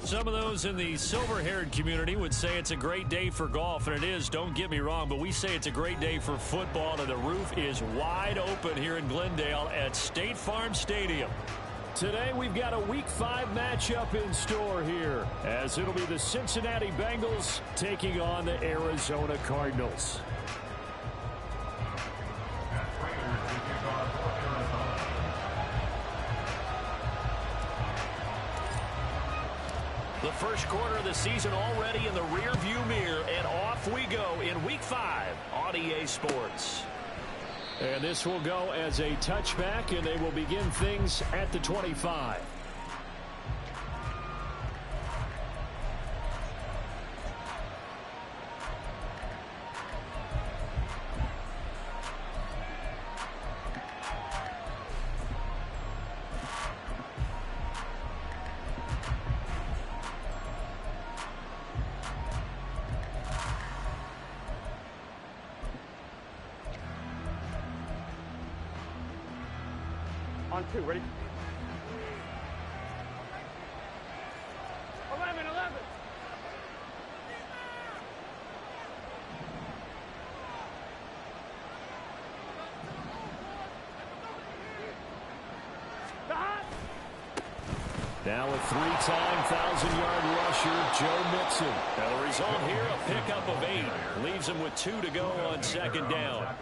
Some of those in the silver-haired community would say it's a great day for golf, and it is, don't get me wrong, but we say it's a great day for football, and the roof is wide open here in Glendale at State Farm Stadium. Today we've got a Week 5 matchup in store here, as it'll be the Cincinnati Bengals taking on the Arizona Cardinals. The first quarter of the season already in the rear-view mirror, and off we go in Week 5 on EA Sports. And this will go as a touchback, and they will begin things at the 25. On 2, ready? 11. Now a three-time 1,000-yard rusher, Joe Mixon. Now the result here, a pickup of 8. Leaves him with 2 to go on second down.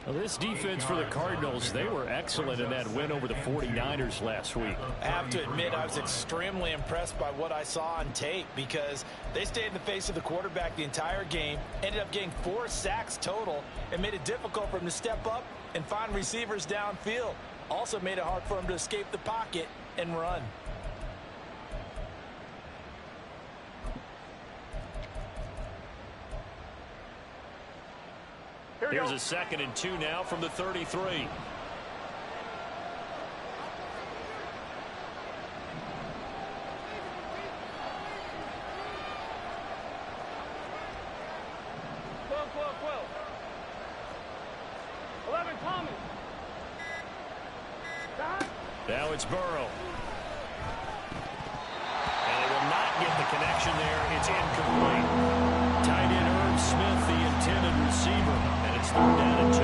Well, this defense for the Cardinals, they were excellent in that win over the 49ers last week. I have to admit, I was extremely impressed by what I saw on tape because they stayed in the face of the quarterback the entire game, ended up getting 4 sacks total, and made it difficult for him to step up and find receivers downfield. Also made it hard for him to escape the pocket and run. Here's a 2nd and 2 now from the 33. Well. 11, Thomas. Now it's Burrow. And they will not get the connection there. It's incomplete. Tight end Irv Smith, the intended receiver. It's 3rd down and 2.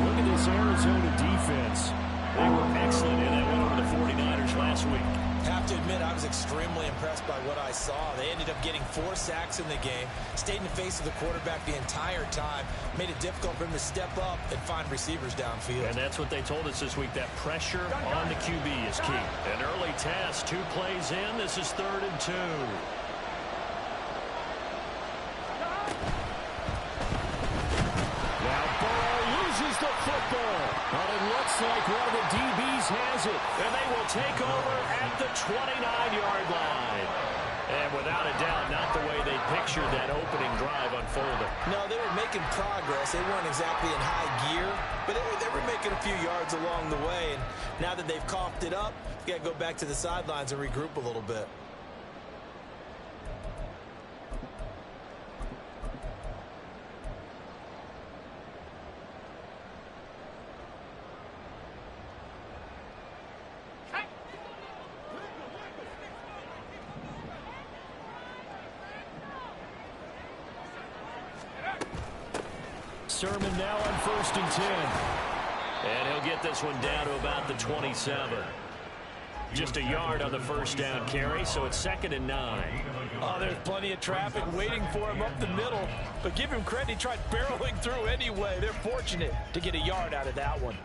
Look at this Arizona defense. They were excellent in that win over the 49ers last week. Have to admit, I was extremely impressed by what I saw. They ended up getting 4 sacks in the game, stayed in the face of the quarterback the entire time, made it difficult for him to step up and find receivers downfield. And that's what they told us this week, that pressure on the QB is key. An early test, 2 plays in. This is 3rd and 2. The football. But it looks like one of the DBs has it. And they will take over at the 29-yard line. And without a doubt, not the way they pictured that opening drive unfolding. No, they were making progress. They weren't exactly in high gear, but they were making a few yards along the way. And now that they've coughed it up, you got to go back to the sidelines and regroup a little bit. Sermon now on 1st and 10. And he'll get this one down to about the 27. Just a yard on the first down carry, so it's 2nd and 9. Oh, there's plenty of traffic waiting for him up the middle. But give him credit, he tried barreling through anyway. They're fortunate to get a yard out of that one.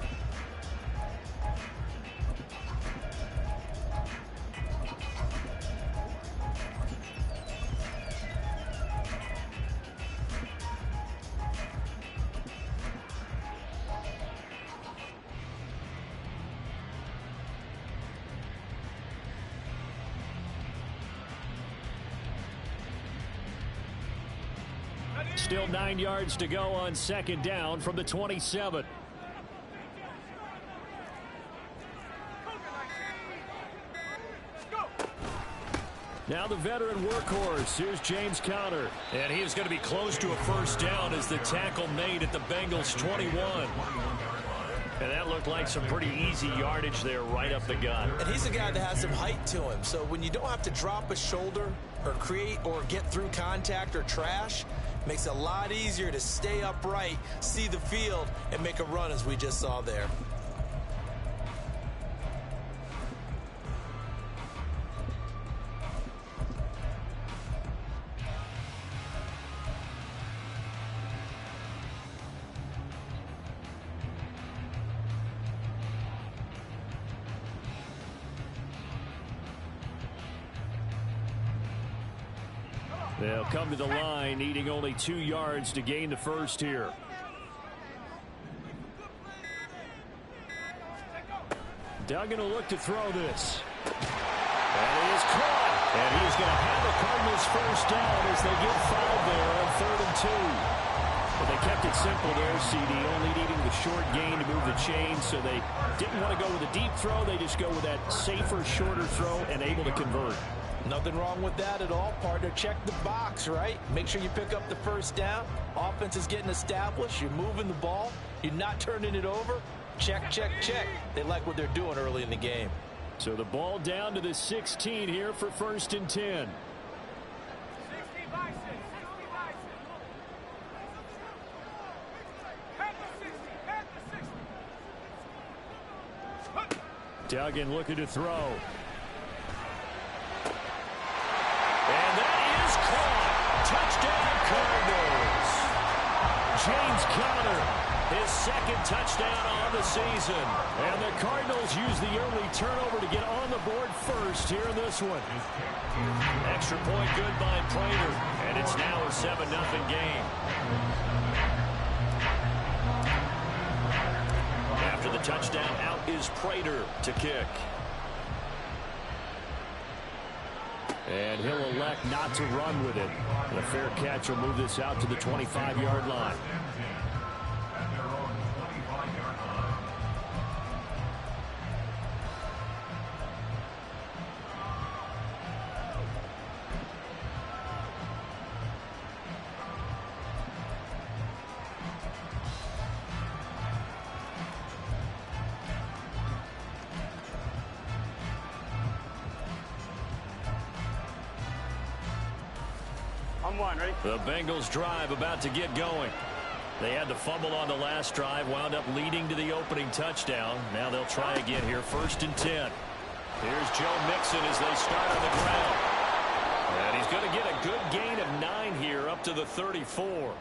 Still 9 yards to go on 2nd down from the 27. Now the veteran workhorse. Here's James Conner. And he is going to be close to a first down as the tackle made at the Bengals 21. And that looked like some pretty easy yardage there right up the gut. And he's a guy that has some height to him. So when you don't have to drop a shoulder or create or get through contact or trash, makes it a lot easier to stay upright, see the field, and make a run as we just saw there. They'll come to the line, needing only 2 yards to gain the first here. Duggan will look to throw this. And he is caught. And he is going to have the Cardinals first down as they get 5 there on 3rd and 2. But they kept it simple there, CD, only needing the short gain to move the chain, so they didn't want to go with a deep throw. They just go with that safer, shorter throw and able to convert. Nothing wrong with that at all, partner. Check the box, right? Make sure you pick up the first down. Offense is getting established. You're moving the ball. You're not turning it over. Check, check, check. They like what they're doing early in the game. So the ball down to the 16 here for 1st and 10. Duggan looking to throw. And that is caught. Touchdown Cardinals. James Conner, his 2nd touchdown on the season. And the Cardinals use the early turnover to get on the board first here in this one. Extra point good by Prater. And it's now a 7-0 game. After the touchdown, out is Prater to kick. And he'll elect not to run with it. And a fair catch will move this out to the 25-yard line. The Bengals drive about to get going. They had the fumble on the last drive, wound up leading to the opening touchdown. Now they'll try again here, 1st and 10. Here's Joe Mixon as they start on the ground. And he's going to get a good gain of 9 here up to the 34.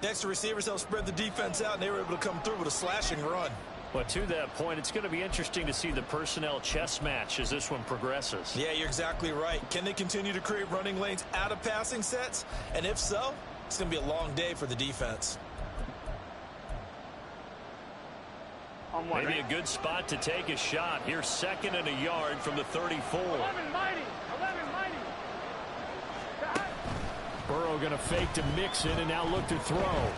Next, the receivers help spread the defense out, and they were able to come through with a slashing run. But to that point, it's going to be interesting to see the personnel chess match as this one progresses. Yeah, you're exactly right. Can they continue to create running lanes out of passing sets? And if so, it's going to be a long day for the defense. Maybe a good spot to take a shot. Here's 2nd and a yard from the 34. 11 mighty. Burrow going to fake to Mixon and now look to throw.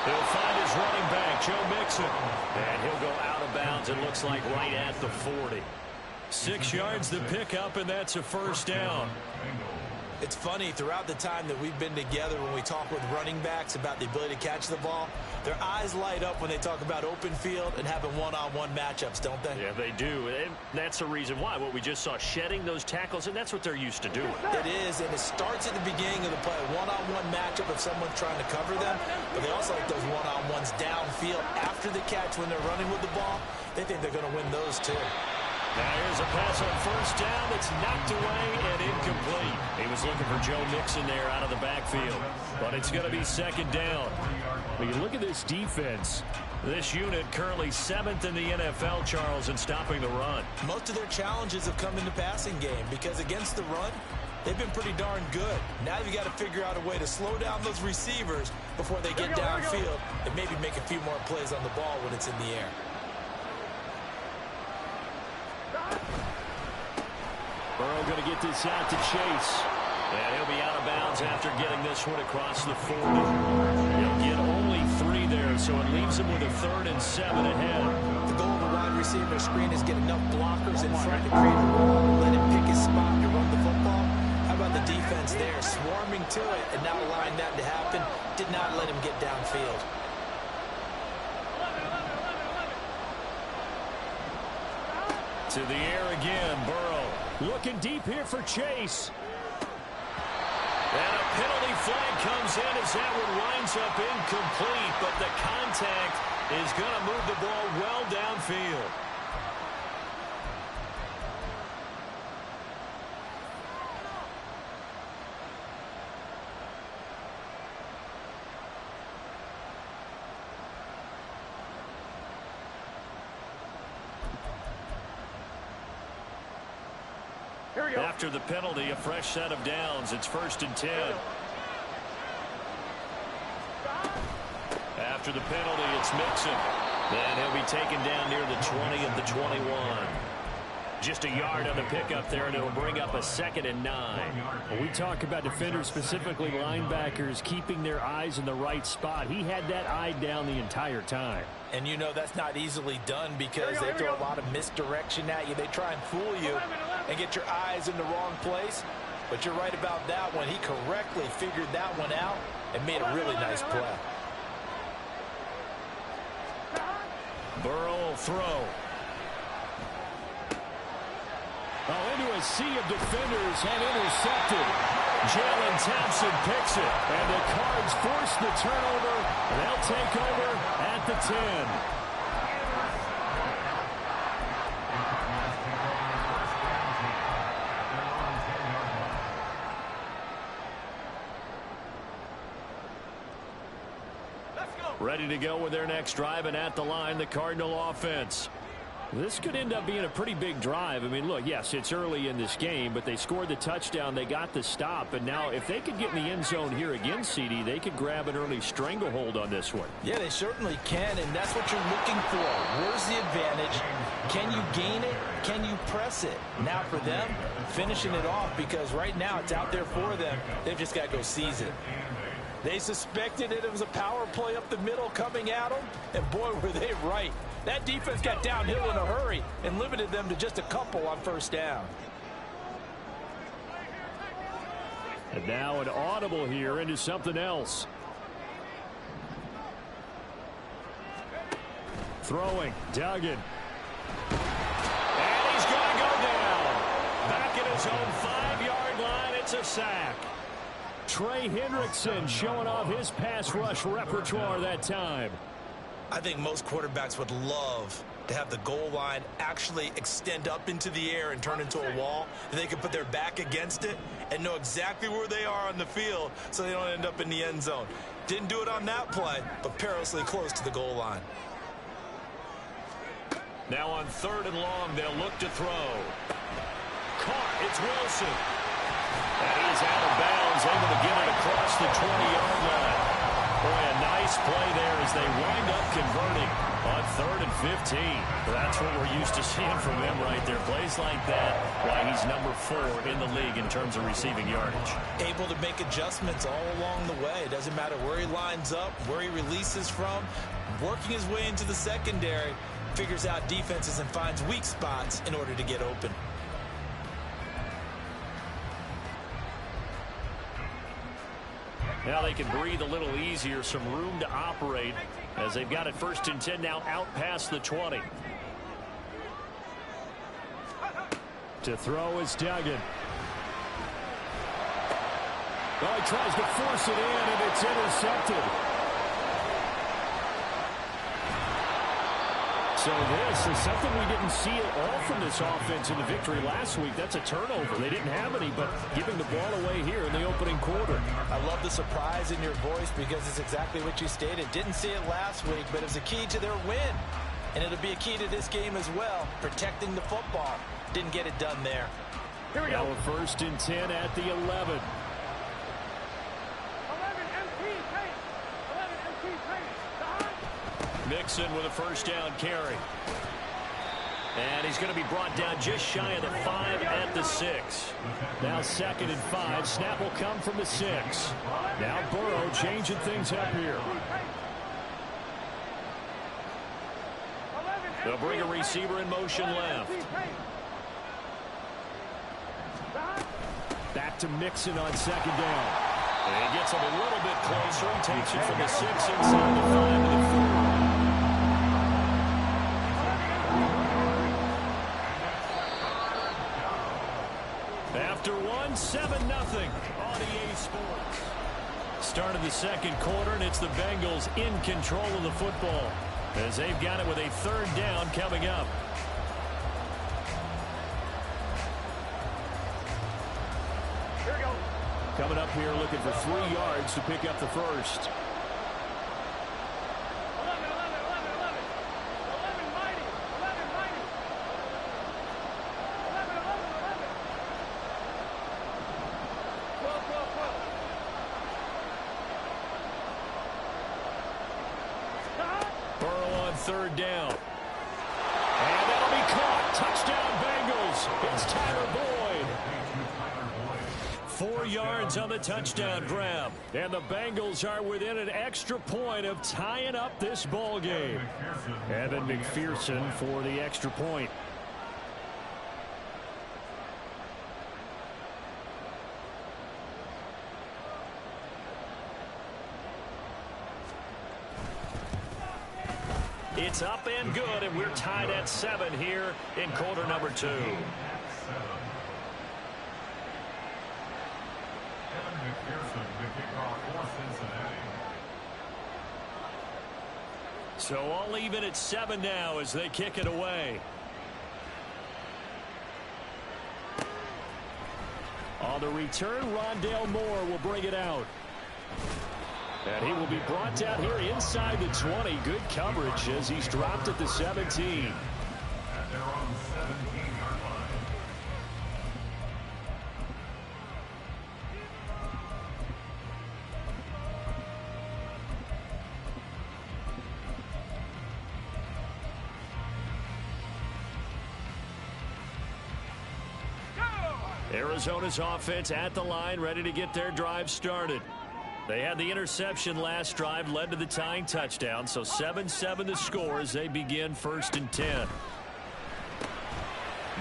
He'll find his running back, Joe Mixon. And he'll go out of bounds, it looks like right at the 40. 6 yards to pick up, and that's a 1st down. It's funny, throughout the time that we've been together, when we talk with running backs about the ability to catch the ball, their eyes light up when they talk about open field and having one-on-one matchups, don't they? Yeah, they do. And that's the reason why. What we just saw, shedding those tackles, and that's what they're used to doing. It is, and it starts at the beginning of the play. One-on-one matchup if someone's trying to cover them, but they also like those one-on-ones downfield after the catch when they're running with the ball. They think they're going to win those too. Now here's a pass on 1st down that's knocked away and incomplete. He was looking for Joe Mixon there out of the backfield. But it's going to be 2nd down. When you look at this defense, this unit currently 7th in the NFL, Charles, in stopping the run. Most of their challenges have come in the passing game because against the run, they've been pretty darn good. Now you've got to figure out a way to slow down those receivers before they get downfield and maybe make a few more plays on the ball when it's in the air. Burrow going to get this out to Chase. And he'll be out of bounds after getting this one across the 40. He'll get only 3 there, so it leaves him with a 3rd and 7 ahead. The goal of a wide receiver screen is get enough blockers in front to create a wall, let him pick his spot to run the football. How about the defense defense there, swarming to it and not allowing that to happen. Did not let him get downfield. To the air again, Burrow. Looking deep here for Chase. And a penalty flag comes in as that one winds up incomplete, but the contact is going to move the ball well downfield. After the penalty, a fresh set of downs. It's 1st and 10. After the penalty, it's Mixon. And he'll be taken down near the 20 of the 21. Just a yard on the pickup there, and it'll bring up a 2nd and 9. Well, we talk about defenders, specifically linebackers, keeping their eyes in the right spot. He had that eye down the entire time. And you know that's not easily done because they throw a lot of misdirection at you. They try and fool you and get your eyes in the wrong place. But you're right about that one. He correctly figured that one out and made a really nice play. Burrow will throw. Oh, into a sea of defenders and intercepted. Jalen Thompson picks it. And the Cards force the turnover. They'll take over at the 10. Ready to go with their next drive, and at the line, the Cardinal offense. This could end up being a pretty big drive. I mean, look, yes, it's early in this game, but they scored the touchdown. They got the stop. And now if they could get in the end zone here again, CD, they could grab an early stranglehold on this one. Yeah, they certainly can, and that's what you're looking for. Where's the advantage? Can you gain it? Can you press it? Now for them, finishing it off, because right now it's out there for them. They've just got to go seize it. They suspected it was a power play up the middle coming at them, and boy, were they right. That defense got downhill in a hurry and limited them to just a couple on 1st down. And now an audible here into something else. Throwing, Duggan. And he's going to go down. Back at his own 5-yard line, it's a sack. Trey Hendrickson showing off his pass rush repertoire that time. I think most quarterbacks would love to have the goal line actually extend up into the air and turn into a wall. They can put their back against it and know exactly where they are on the field so they don't end up in the end zone. Didn't do it on that play, but perilously close to the goal line. Now on 3rd and long, they'll look to throw. Caught. It's Wilson. And he's out of bounds, able to get it across the 20-yard line. Boy, a nice play there as they wind up converting on 3rd and 15. That's what we're used to seeing from him right there. Plays like that, why he's number 4 in the league in terms of receiving yardage. Able to make adjustments all along the way. It doesn't matter where he lines up, where he releases from. Working his way into the secondary, figures out defenses and finds weak spots in order to get open. Now they can breathe a little easier, some room to operate as they've got it 1st and 10 now out past the 20. To throw is Duggan. Oh, he tries to force it in, and it's intercepted. So this is something we didn't see at all from this offense in the victory last week. That's a turnover. They didn't have any, but giving the ball away here in the opening quarter. I love the surprise in your voice because it's exactly what you stated. Didn't see it last week, but it was a key to their win. And it'll be a key to this game as well, protecting the football. Didn't get it done there. Here we go. 1st and 10 at the 11. Mixon with a 1st down carry. And he's going to be brought down just shy of the 5 at the 6. Now 2nd and 5. Snap will come from the 6. Now Burrow changing things up here. They'll bring a receiver in motion left. Back to Mixon on second down. And he gets him a little bit closer. He takes it from the 6 inside the 5 to the 4. After 7-0 on EA Sports. Start of the second quarter, and it's the Bengals in control of the football as they've got it with a 3rd down coming up. Coming up here looking for 3 yards to pick up the first. Burrow on 3rd down. And that'll be caught. Touchdown Bengals. It's Tyler Boyd. 4 yards on the touchdown grab. And the Bengals are within an extra point of tying up this ball game. Evan McPherson for the extra point. It's up and good, and we're tied at 7 here in quarter number 2. So all even at 7 now as they kick it away. On the return, Rondale Moore will bring it out. And he will be brought down here inside the 20. Good coverage as he's dropped at the 17. Arizona's offense at the line, ready to get their drive started. They had the interception last drive, led to the tying touchdown, so 7-7 the score as they begin 1st and 10.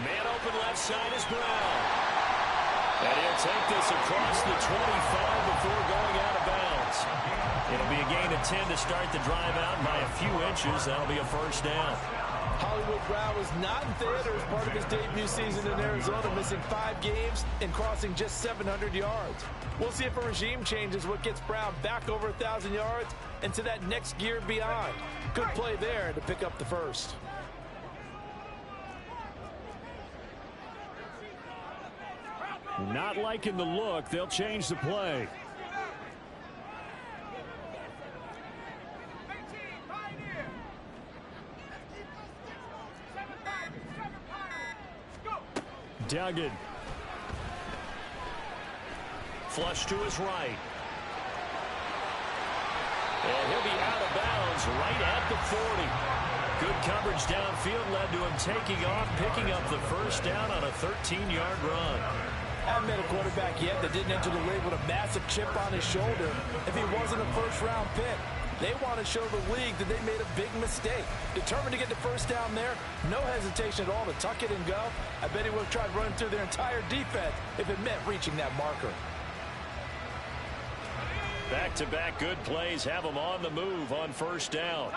Man open left side is Brown. And he'll take this across the 25 before going out of bounds. It'll be a gain of 10 to start the drive out by a few inches. That'll be a 1st down. Hollywood Brown was not in theater as part of his debut season in Arizona, missing 5 games and crossing just 700 yards. We'll see if a regime change is what gets Brown back over 1,000 yards and to that next gear beyond. Good play there to pick up the first. Not liking the look. They'll change the play. Duggan. Flush to his right. And he'll be out of bounds right at the 40. Good coverage downfield led to him taking off, picking up the 1st down on a 13-yard run. Haven't met a quarterback yet that didn't enter the league with a massive chip on his shoulder if he wasn't a 1st-round pick. They want to show the league that they made a big mistake. Determined to get the 1st down there, no hesitation at all to tuck it and go. I bet he would have tried running through their entire defense if it meant reaching that marker. Back-to-back good plays have them on the move on 1st down.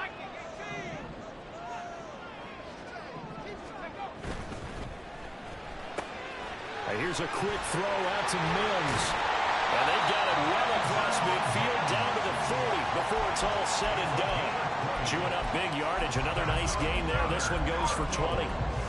And here's a quick throw out to Mims. And they've got it well across midfield down to the 40 before it's all said and done. Chewing up big yardage. Another nice gain there. This one goes for 20.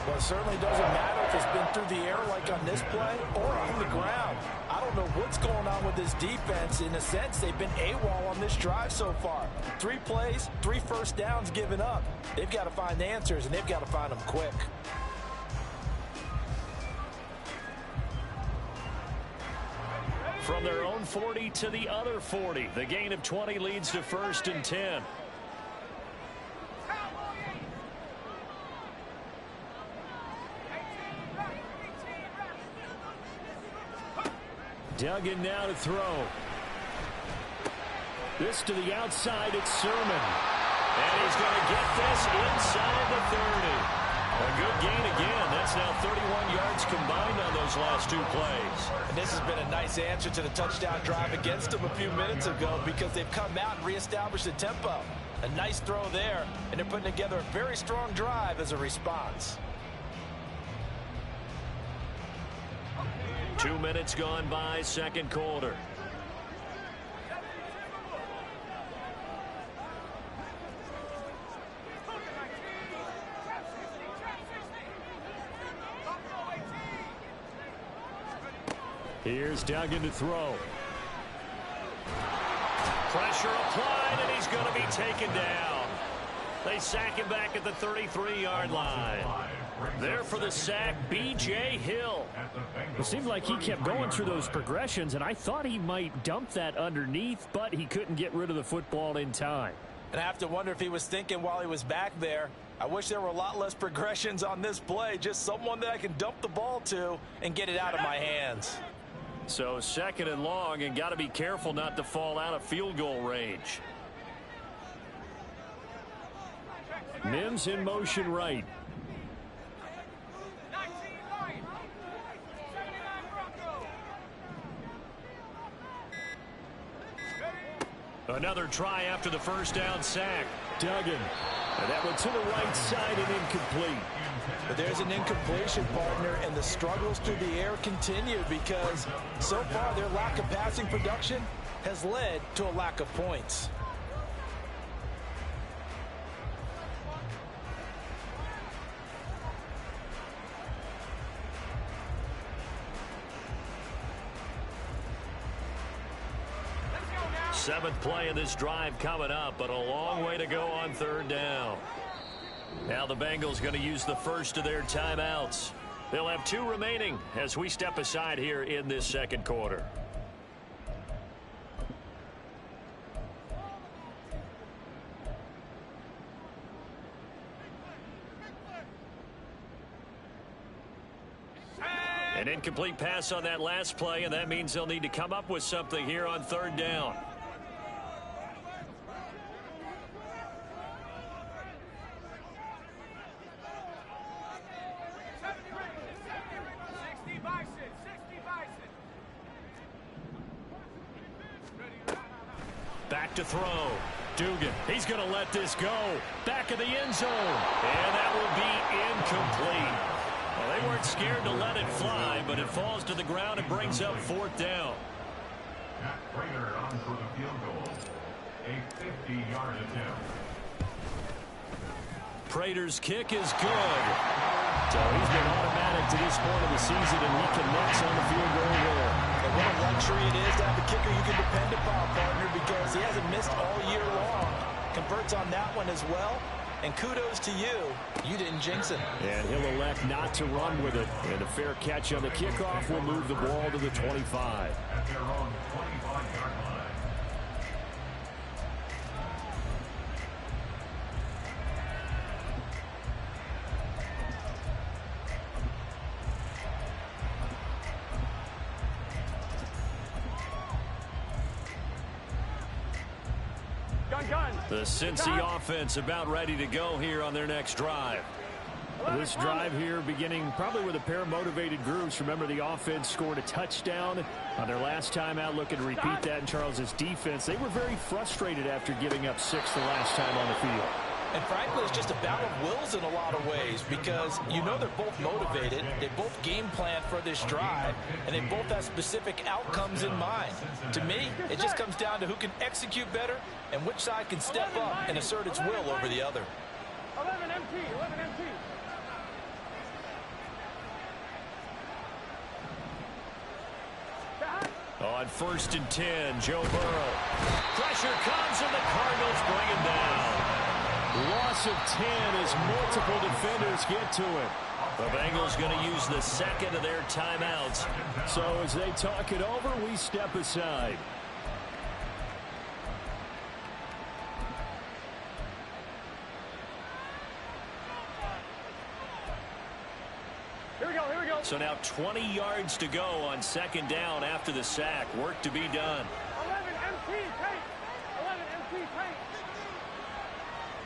Well, it certainly doesn't matter if it's been through the air like on this play or on the ground. I don't know what's going on with this defense. In a sense, they've been AWOL on this drive so far. 3 plays, 3 1st downs given up. They've got to find the answers, and they've got to find them quick. From their own 40 to the other 40. The gain of 20 leads to 1st and 10. Duggan now to throw. This to the outside, it's Sermon. And he's going to get this inside the 30. A good gain again. That's now 31 yards combined on those last 2 plays. And this has been a nice answer to the touchdown drive against them a few minutes ago because they've come out and reestablished the tempo. A nice throw there, and they're putting together a very strong drive as a response. 2 minutes gone by, second quarter. Here's Duggan to throw. Pressure applied, and he's going to be taken down. They sack him back at the 33-yard line. There for the sack, B.J. Hill. It seemed like he kept going through those progressions, and I thought he might dump that underneath, but he couldn't get rid of the football in time. And I have to wonder if he was thinking while he was back there, I wish there were a lot less progressions on this play, just someone that I can dump the ball to and get it out of my hands. So second and long, and got to be careful not to fall out of field goal range. Mims in motion right. Another try after the first down sack. Duggan. And that one to the right side and incomplete. But there's an incompletion, partner, and the struggles through the air continue because so far their lack of passing production has led to a lack of points. Seventh play of this drive coming up, but a long way to go on third down. Now the Bengals going to use the first of their timeouts. They'll have 2 remaining as we step aside here in this second quarter. An incomplete pass on that last play, and that means they'll need to come up with something here on third down. Back to throw. Dugan, he's going to let this go. Back of the end zone. And that will be incomplete. Well, they weren't scared to let it fly, but it falls to the ground and brings up fourth down. Prater on for the field goal. A 50-yard attempt. Prater's kick is good. So he's been automatic to this point of the season, and he connects on the field goal there. And what a luxury it is to have a kicker you can depend upon, partner, because he hasn't missed all year long. Converts on that one as well. And kudos to you. You didn't jinx it. And he'll elect not to run with it. And a fair catch on the kickoff will move the ball to the 25. At their own 25-yard line. The Cincy offense about ready to go here on their next drive. This drive here beginning probably with a pair of motivated groups. Remember, the offense scored a touchdown on their last time out, looking to repeat that in Charles's defense. They were very frustrated after giving up 6 the last time on the field. And frankly, it's just a battle of wills in a lot of ways because you know they're both motivated, they both game plan for this drive, and they both have specific outcomes in mind. To me, it just comes down to who can execute better and which side can step up and assert its will over the other. 11 MT, 11 MT. On 1st and 10, Joe Burrow. Pressure comes, and the Cardinals bring him down. Loss of 10 as multiple defenders get to it. The Bengals going to use the second of their timeouts. So as they talk it over, we step aside. Here we go, here we go. So now 20 yards to go on second down after the sack. Work to be done. 11 MT, take. 11 MT, take.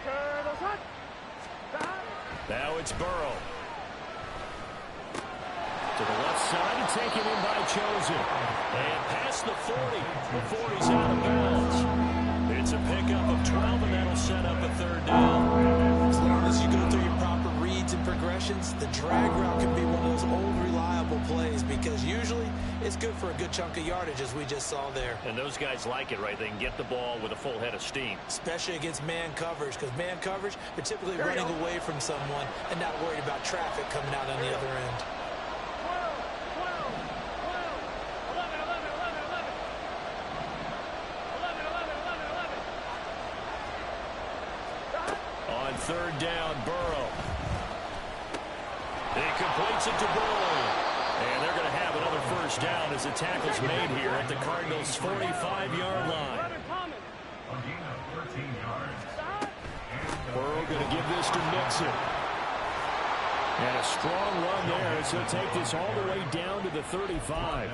Turtle shot. Stop. Now it's Burrow. To the left side and taken in by Chosen. And past the 40 before he's out of bounds. It's a pickup of 12, and that'll set up a third down. As long as you go through your proper reads and progressions, the drag route can be one of those old reliable plays because usually it's good for a good chunk of yardage as we just saw there. And those guys like it, right? They can get the ball with a full head of steam. Especially against man coverage because man coverage, they're typically running away from someone and not worried about traffic coming out on the other end. 3rd down, Burrow. He completes it to Burrow. And they're going to have another first down as the tackle's made here at the Cardinals' 45-yard line. A gain of 13 yards. Burrow going to give this to Mixon. And a strong run there as he'll take this all the way down to the 35.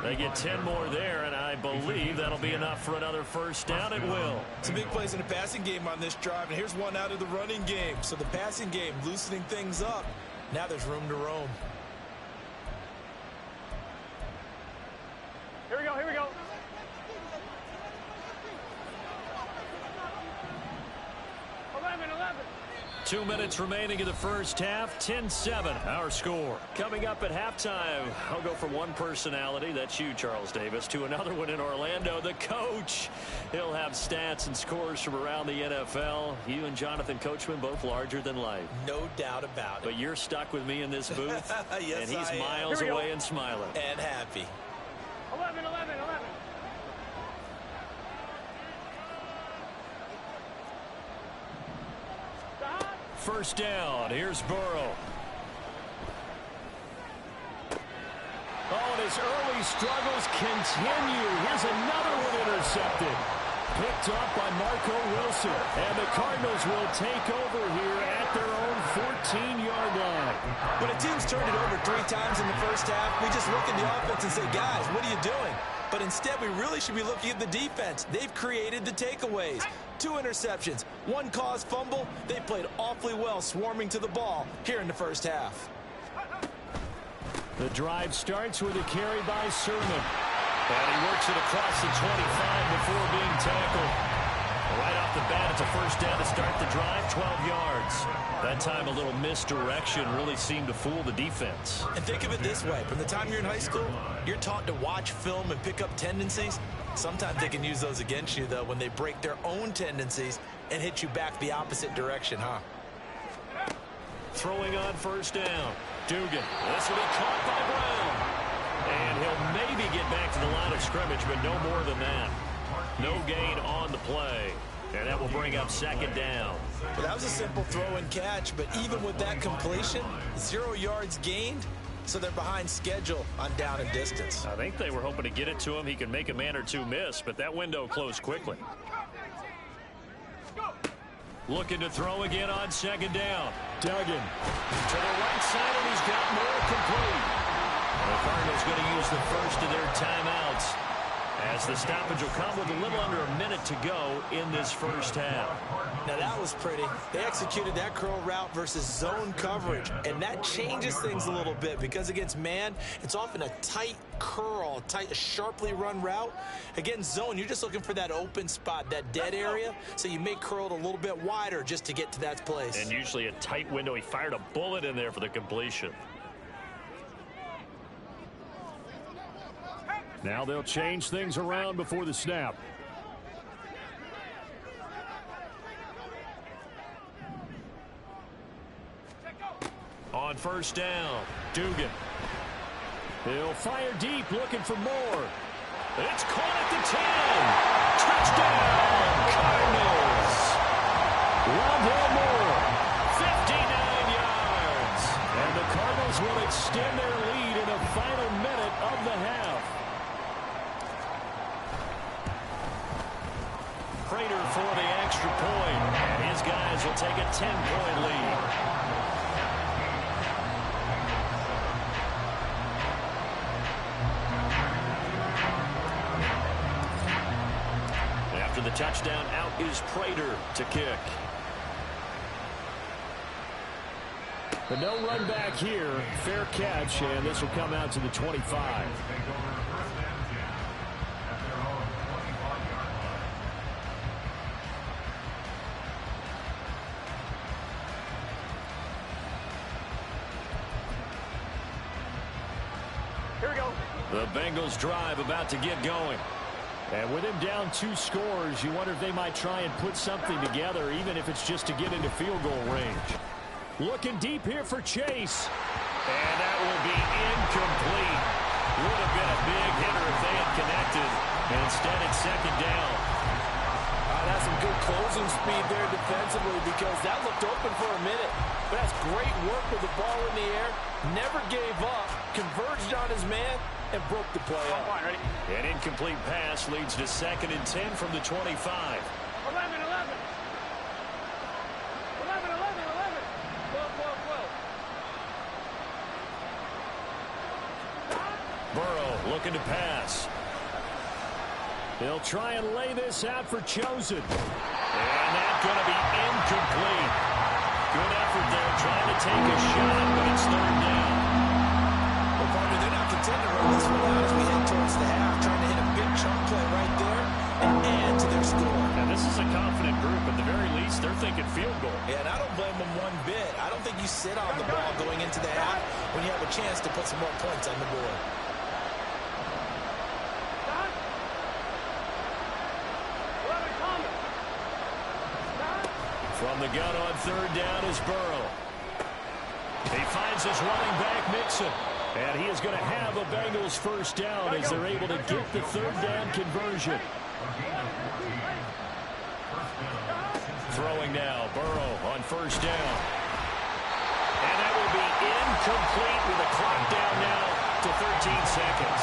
They get 10 more there, and I believe that'll be enough for another first down. It will. Some big plays in the passing game on this drive, and here's one out of the running game. So the passing game loosening things up. Now there's room to roam. Here we go, here we go. 11. 2 minutes remaining in the first half. 10-7, our score. Coming up at halftime, I'll go from one personality, that's you, Charles Davis, to another one in Orlando, the coach. He'll have stats and scores from around the NFL. You and Jonathan Coachman both larger than life. No doubt about it. But you're stuck with me in this booth, yes, and he's miles away and smiling. And happy. 11. First down, here's Burrow. Oh, and his early struggles continue. Here's another one intercepted. Picked off by Marco Wilson. And the Cardinals will take over here at their own 14-yard line. When a team's turned it over 3 times in the first half, we just look at the offense and say, guys, what are you doing? But instead, we really should be looking at the defense. They've created the takeaways. 2 interceptions, 1 caused fumble. They played awfully well swarming to the ball here in the first half. The drive starts with a carry by Sermon. And he works it across the 25 before being tackled. Right off the bat, it's a first down to start the drive, 12 yards. That time, a little misdirection really seemed to fool the defense. And think of it this way. From the time you're in high school, you're taught to watch film and pick up tendencies. Sometimes they can use those against you, though, when they break their own tendencies and hit you back the opposite direction, huh? Throwing on first down. Dugan. This will be caught by Brown. And he'll maybe get back to the line of scrimmage, but no more than that. No gain on the play. And that will bring up second down. Well, that was a simple throw and catch, but even with that completion, 0 yards gained, so they're behind schedule on down and distance. I think they were hoping to get it to him. He could make a man or two miss, but that window closed quickly. Looking to throw again on second down. Duggan to the right side, and he's got more complete. The Cardinals going to use the first of their timeouts, as the stoppage will come with a little under a minute to go in this first half. Now that was pretty. They executed that curl route versus zone coverage, and that changes things a little bit because against man, it's often a tight curl, a sharply run route. Against zone, you're just looking for that open spot, that dead area, so you may curl it a little bit wider just to get to that place. And usually a tight window. He fired a bullet in there for the completion. Now they'll change things around before the snap. On first down, Dugan. He'll fire deep, looking for more. It's caught at the 10. Touchdown, Cardinals. Rondale Moore. 59 yards. And the Cardinals will extend their lead in the final minute of the half. Prater for the extra point. And his guys will take a 10-point lead. After the touchdown, out is Prater to kick. But no run back here. Fair catch, and this will come out to the 25. Here we go. The Bengals drive about to get going. And with him down 2 scores, you wonder if they might try and put something together, even if it's just to get into field goal range. Looking deep here for Chase. And that will be incomplete. Would have been a big hitter if they had connected. And instead it's second down. That's some good closing speed there defensively, because that looked open for a minute. But that's great work with the ball in the air. Never gave up. Converged on his man and broke the play up. Ready? An incomplete pass leads to 2nd and 10 from the 25. 11, 11. 11, 11, 11. 12, 12, 12. Burrow looking to pass. They'll try and lay this out for Chosen. And that's going to be incomplete. Good effort there trying to take a shot, but it's 3rd down. Well, partner, they're not content to run this one out as we head towards the half, trying to hit a big chunk play right there and add to their score. Now, this is a confident group. At the very least, they're thinking field goal. Yeah, and I don't blame them one bit. I don't think you sit on the ball going into the half when you have a chance to put some more points on the board. From the gun on 3rd down is Burrow. He finds his running back, Mixon. And he is going to have a Bengals first down as they're able to get the 3rd down conversion. Throwing now, Burrow on 1st down. And that will be incomplete with the clock down now to 13 seconds.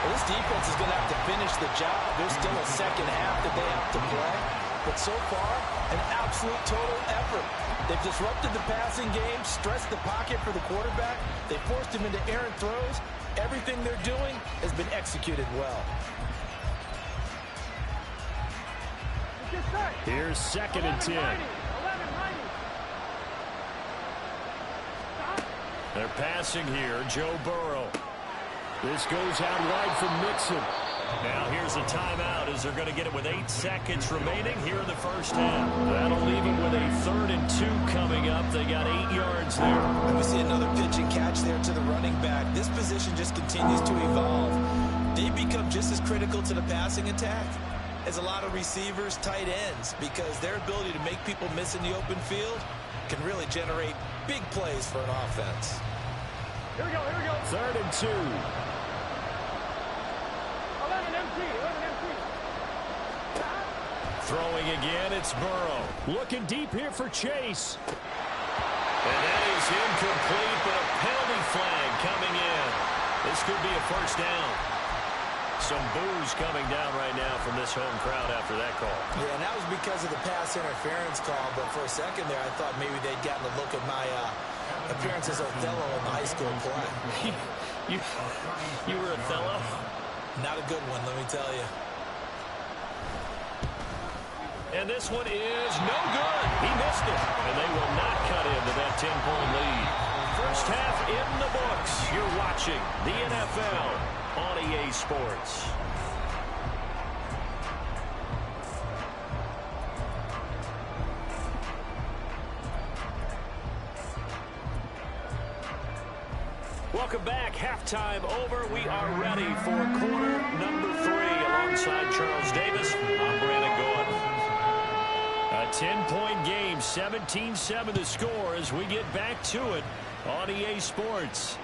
Well, this defense is going to have to finish the job. There's still a second half that they have to play. But so far, an absolute total effort. They've disrupted the passing game, stressed the pocket for the quarterback. They forced him into errant throws. Everything they're doing has been executed well. Here's 2nd and 10. 11, 90. They're passing here, Joe Burrow. This goes out wide for Mixon. Now here's a timeout as they're going to get it with 8 seconds remaining here in the first half. That'll leave them with a 3rd and 2 coming up. They got 8 yards there. And we see another pitch and catch there to the running back. This position just continues to evolve. They become just as critical to the passing attack as a lot of receivers, tight ends, because their ability to make people miss in the open field can really generate big plays for an offense. Here we go, here we go. 3rd and 2. 11 MT, 11 MT. Throwing again, it's Burrow. Looking deep here for Chase. And that is incomplete, but a penalty flag coming in. This could be a first down. Some boos coming down right now from this home crowd after that call. Yeah, and that was because of the pass interference call, but for a second there, I thought maybe they'd gotten a look at my appearance as Othello in the high school play. You were Othello? Not a good one, let me tell you. And this one is no good. He missed it. And they will not cut into that 10-point lead. First half in the books. You're watching the NFL on EA Sports. Welcome back. Halftime over. We are ready for quarter number 3 alongside Charles Davis. I'm Brandon Gordon. A 10-point game, 17-7 the score as we get back to it on EA Sports.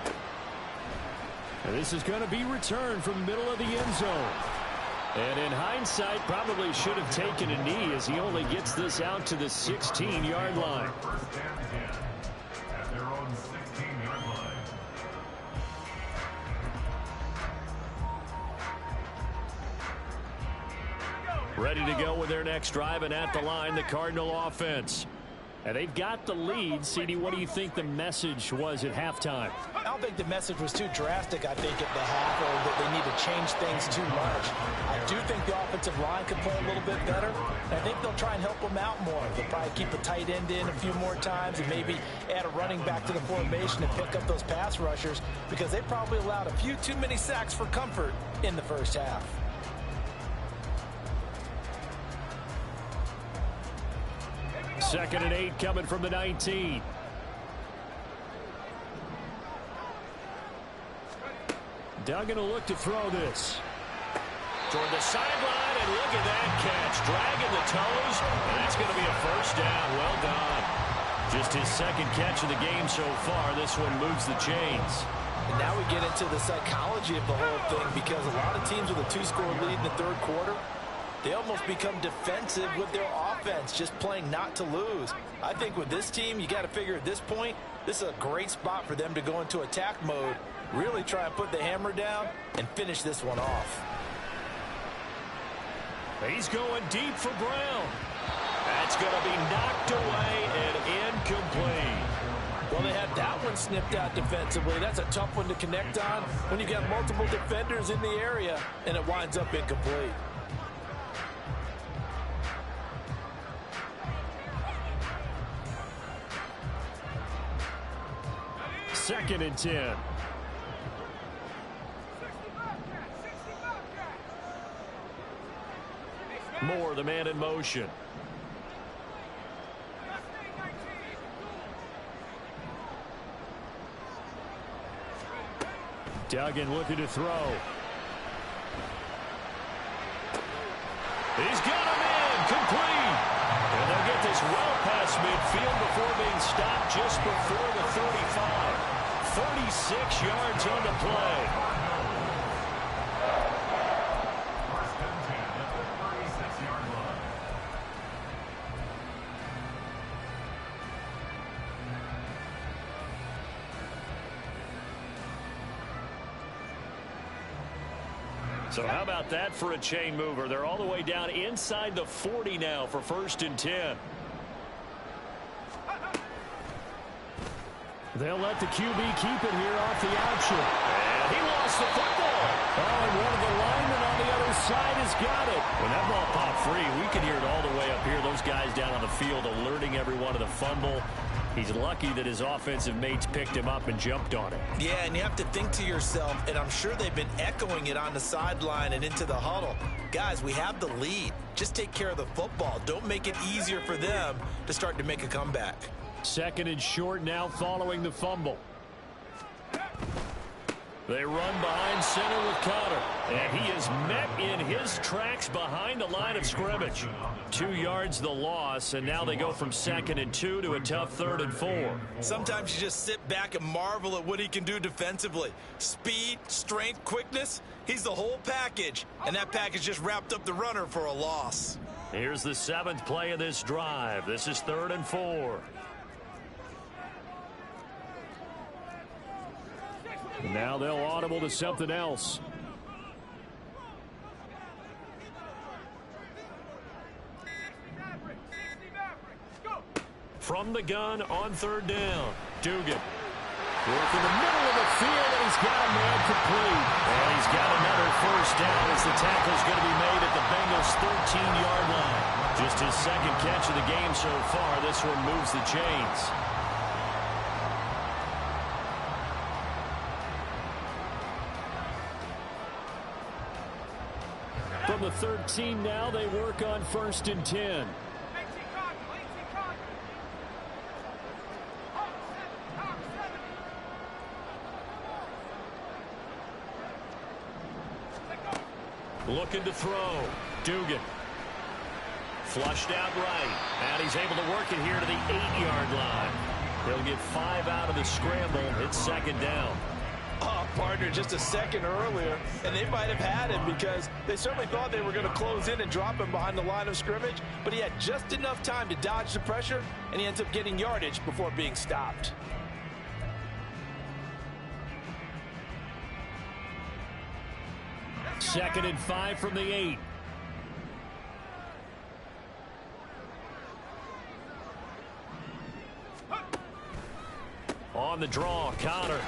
And this is going to be returned from the middle of the end zone. And in hindsight, probably should have taken a knee as he only gets this out to the 16-yard line. First down again at their own 16-yard line. Ready to go with their next drive, and at the line, the Cardinal offense. And they've got the lead. CD, what do you think the message was at halftime? I don't think the message was too drastic, I think, at the half, or that they need to change things too much. I do think the offensive line could play a little bit better. And I think they'll try and help them out more. They'll probably keep a tight end in a few more times and maybe add a running back to the formation and pick up those pass rushers, because they probably allowed a few too many sacks for comfort in the first half. Second and 8 coming from the 19. Duggan will look to throw this. Toward the sideline, and look at that catch. Dragging the toes, and that's going to be a first down. Well done. Just his second catch of the game so far. This one moves the chains. And now we get into the psychology of the whole thing, because a lot of teams with a 2-score lead in the third quarter, they almost become defensive with their offense, just playing not to lose. I think with this team, you got to figure at this point, this is a great spot for them to go into attack mode, really try and put the hammer down and finish this one off. He's going deep for Brown. That's going to be knocked away and incomplete. Well, they had that one snipped out defensively. That's a tough one to connect on when you got multiple defenders in the area, and it winds up incomplete. Second and 10. Moore, the man in motion. Duggan looking to throw. He's got him in, complete. And they'll get this well past midfield before being stopped just before the 35. 36 yards on the play. First and 10 at the 36-yard line. So how about that for a chain mover? They're all the way down inside the 40 now for first and 10. They'll let the QB keep it here off the option. And he lost the football. Oh, and one of the linemen on the other side has got it. When that ball popped free, we could hear it all the way up here. Those guys down on the field alerting everyone of the fumble. He's lucky that his offensive mates picked him up and jumped on it. Yeah, and you have to think to yourself, and I'm sure they've been echoing it on the sideline and into the huddle. Guys, we have the lead. Just take care of the football. Don't make it easier for them to start to make a comeback. Second and short now following the fumble. They run behind center with Connor. And he is met in his tracks behind the line of scrimmage. 2 yards the loss, and now they go from 2nd and 2 to a tough 3rd and 4. Sometimes you just sit back and marvel at what he can do defensively. Speed, strength, quickness, he's the whole package. And that package just wrapped up the runner for a loss. Here's the 7th play of this drive. This is 3rd and 4. And now they'll audible to something else. From the gun on 3rd down. Dugan. Work in the middle of the field, and he's got a man complete. And he's got another first down as the tackle's going to be made at the Bengals' 13-yard line. Just his second catch of the game so far. This one moves the chains. From the 13 now, they work on 1st and 10. Looking to throw. Dugan. Flushed out right. And he's able to work it here to the 8-yard line. They'll get 5 out of the scramble. It's 2nd down. Oh, partner, just a second earlier, and they might have had him because they certainly thought they were going to close in and drop him behind the line of scrimmage, but he had just enough time to dodge the pressure, and he ends up getting yardage before being stopped. Second and 5 from the 8. . on the draw. Connor.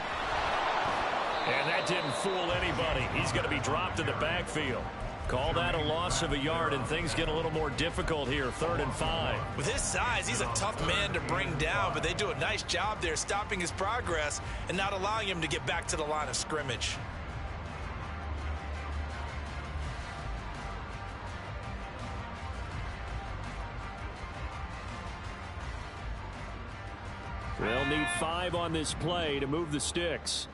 And that didn't fool anybody. He's going to be dropped in the backfield. Call that a loss of a yard, and things get a little more difficult here. 3rd and 5. With his size, he's a tough man to bring down, but they do a nice job there stopping his progress and not allowing him to get back to the line of scrimmage. They'll need 5 on this play to move the sticks.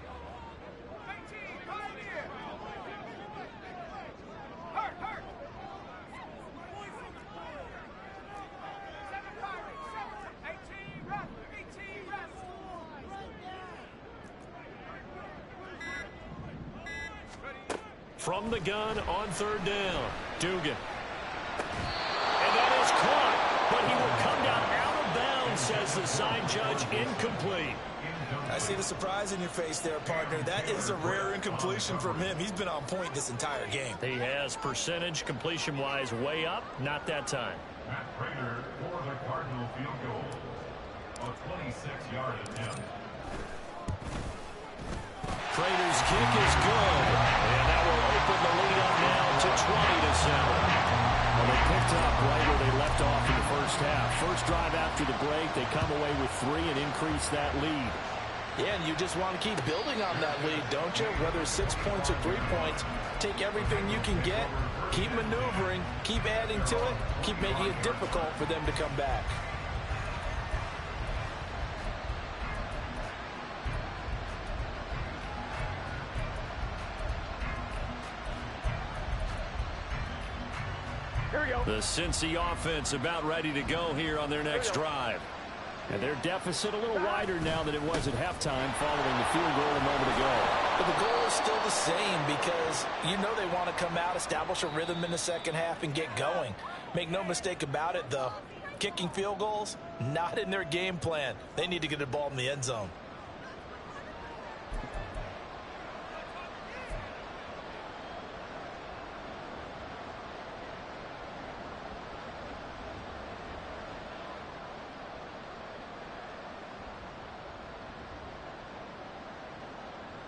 From the gun on 3rd down. Dugan. And that is caught, but he will come down out of bounds, says the sign judge. Incomplete. I see the surprise in your face there, partner. That is a rare incompletion from him. He's been on point this entire game. He has percentage completion-wise way up. Not that time. Matt Prater for the Cardinal field goal. A 26-yard attempt. Prater's kick is good. And that will open the lead up now to 20-7. Well, they picked up right where they left off in the first half. First drive after the break, they come away with 3 and increase that lead. Yeah, and you just want to keep building on that lead, don't you? Whether it's 6 points or 3 points, take everything you can get, keep maneuvering, keep adding to it, keep making it difficult for them to come back. The Cincy offense about ready to go here on their next drive. And their deficit a little wider now than it was at halftime following the field goal a moment ago. But the goal is still the same because you know they want to come out, establish a rhythm in the second half, and get going. Make no mistake about it, though. Kicking field goals, not in their game plan. They need to get the ball in the end zone.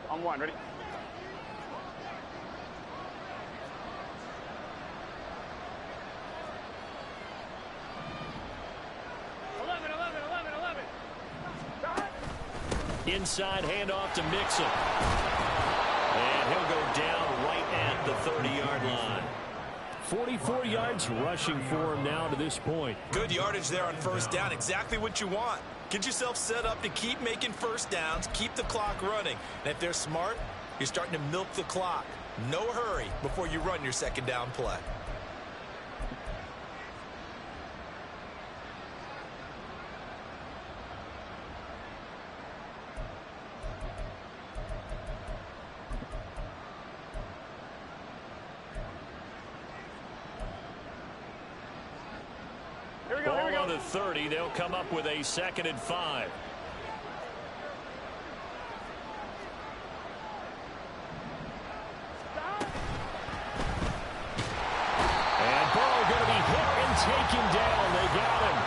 On 1, ready? Inside handoff to Mixon. And he'll go down right at the 30-yard line. 44 yards rushing for him now to this point. Good yardage there on first down. Exactly what you want. Get yourself set up to keep making first downs, keep the clock running. And if they're smart, you're starting to milk the clock. No hurry before you run your second down play. Ball on the 30. They'll come up with a 2nd and 5. And Burrow going to be hit and taken down. They got him.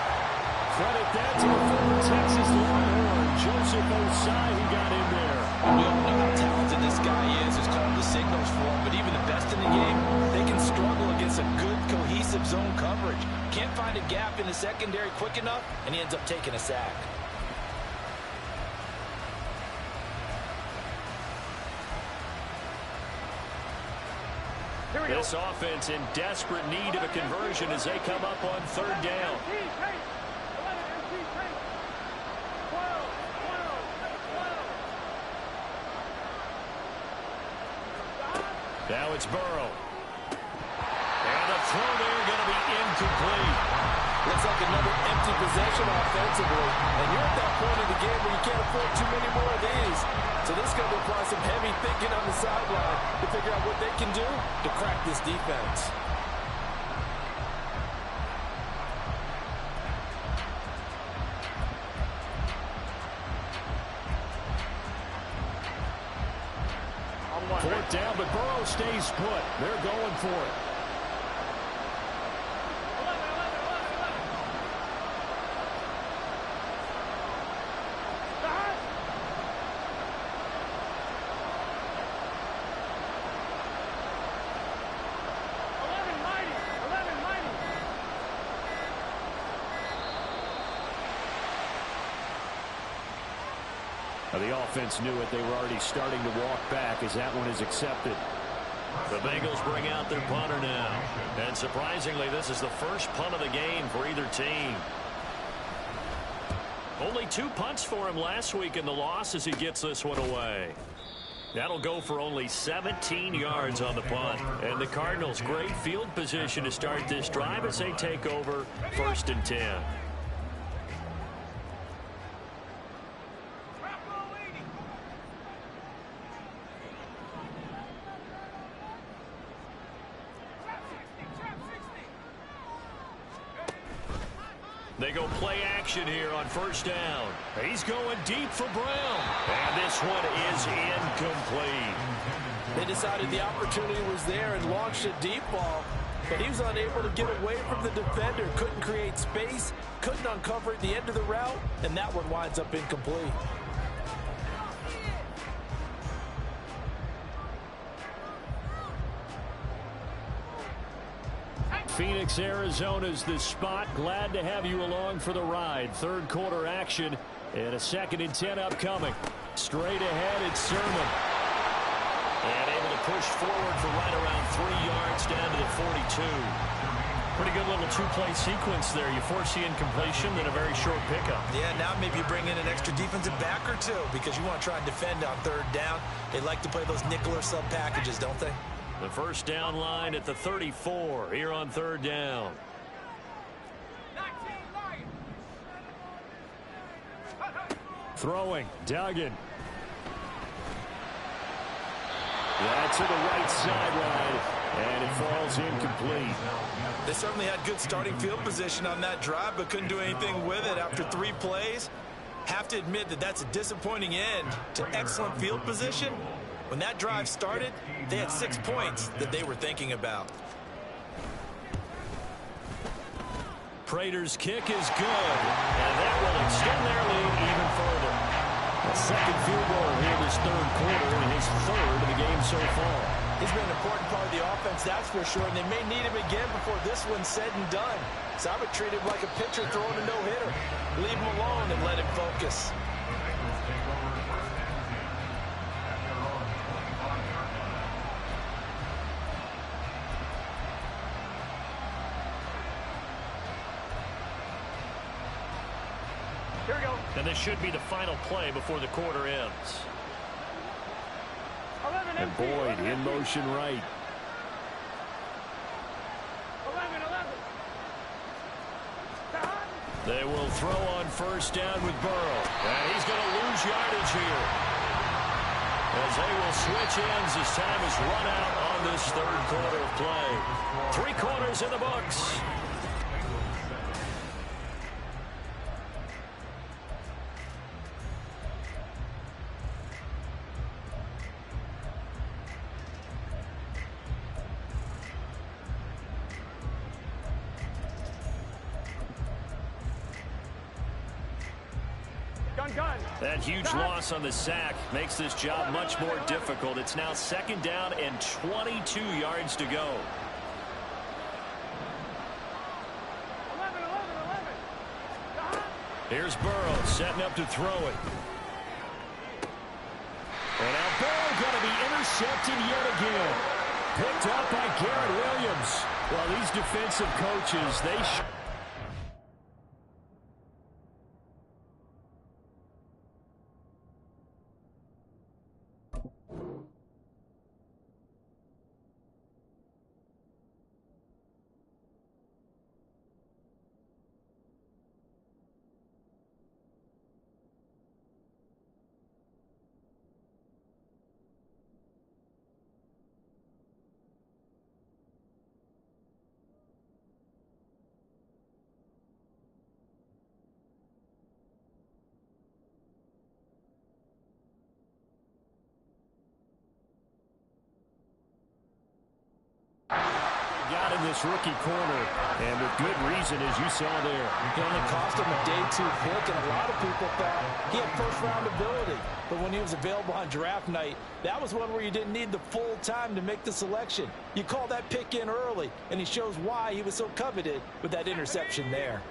Credit that to the former Texas Longhorn, Joseph Osai, who got in there. We all know how talented this guy is. Who's called the signals for him. But even the best in the game, they can struggle against a good, cohesive zone coverage. Can't find a gap in the secondary quick enough, and he ends up taking a sack. This offense in desperate need of a conversion as they come up on 3rd down. Now it's Burrow. And the throw there going to be incomplete. Looks like another empty possession offensively. And you're at that point in the game where you can't afford too many more of these. So this is going to require some heavy thinking on the sideline to figure out what they can do to crack this defense. Fourth down, but Burrow stays put. They're going for it. The offense knew it. They were already starting to walk back as that one is accepted. The Bengals bring out their punter now. And surprisingly, this is the first punt of the game for either team. Only 2 punts for him last week in the loss as he gets this one away. That'll go for only 17 yards on the punt. And the Cardinals, great field position to start this drive as they take over 1st and 10. They go play action here on 1st down. He's going deep for Brown. And this one is incomplete. They decided the opportunity was there and launched a deep ball, but he was unable to get away from the defender. Couldn't create space, couldn't uncover at the end of the route, and that one winds up incomplete. Phoenix, Arizona's the spot. Glad to have you along for the ride. 3rd quarter action and a 2nd and 10 upcoming. Straight ahead, it's Sermon. And able to push forward for right around 3 yards down to the 42. Pretty good little 2-play sequence there. You force the incompletion, then a very short pickup. Yeah, now maybe you bring in an extra defensive back or 2 because you want to try and defend on 3rd down. They like to play those nickel or sub packages, don't they? The 1st down line at the 34 here on 3rd down. Throwing, Duggan. That's to the right sideline, and it falls incomplete. They certainly had good starting field position on that drive, but couldn't do anything with it after 3 plays. Have to admit that that's a disappointing end to excellent field position. When that drive started, they had 6 points that they were thinking about. Prater's kick is good, and that will extend their lead even further. A 2nd field goal here this 3rd quarter, and his 3rd of the game so far. He's been an important part of the offense, that's for sure, and they may need him again before this one's said and done. So I would treat him like a pitcher throwing a no-hitter. Leave him alone and let him focus. And this should be the final play before the quarter ends. And Boyd in motion right. 11. They will throw on 1st down with Burrow. And he's going to lose yardage here. As they will switch ends as time is run out on this 3rd quarter of play. 3 quarters in the books. That huge loss on the sack makes this job much more difficult. It's now 2nd down and 22 yards to go. 11. Here's Burrow setting up to throw it. And now Burrow going to be intercepted yet again. Picked up by Garrett Williams. Well, these defensive coaches, they got in this rookie corner, and with good reason, as you saw there. It only cost him a day 2 pick, and a lot of people thought he had 1st-round ability. But when he was available on draft night, that was one where you didn't need the full time to make the selection. You call that pick in early, and he shows why he was so coveted with that interception there.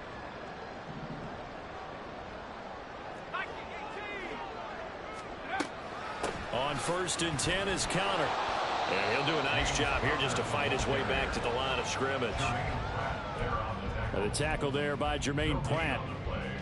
first and 10 is counter. And he'll do a nice job here just to fight his way back to the line of scrimmage. The tackle there by Jermaine Pratt.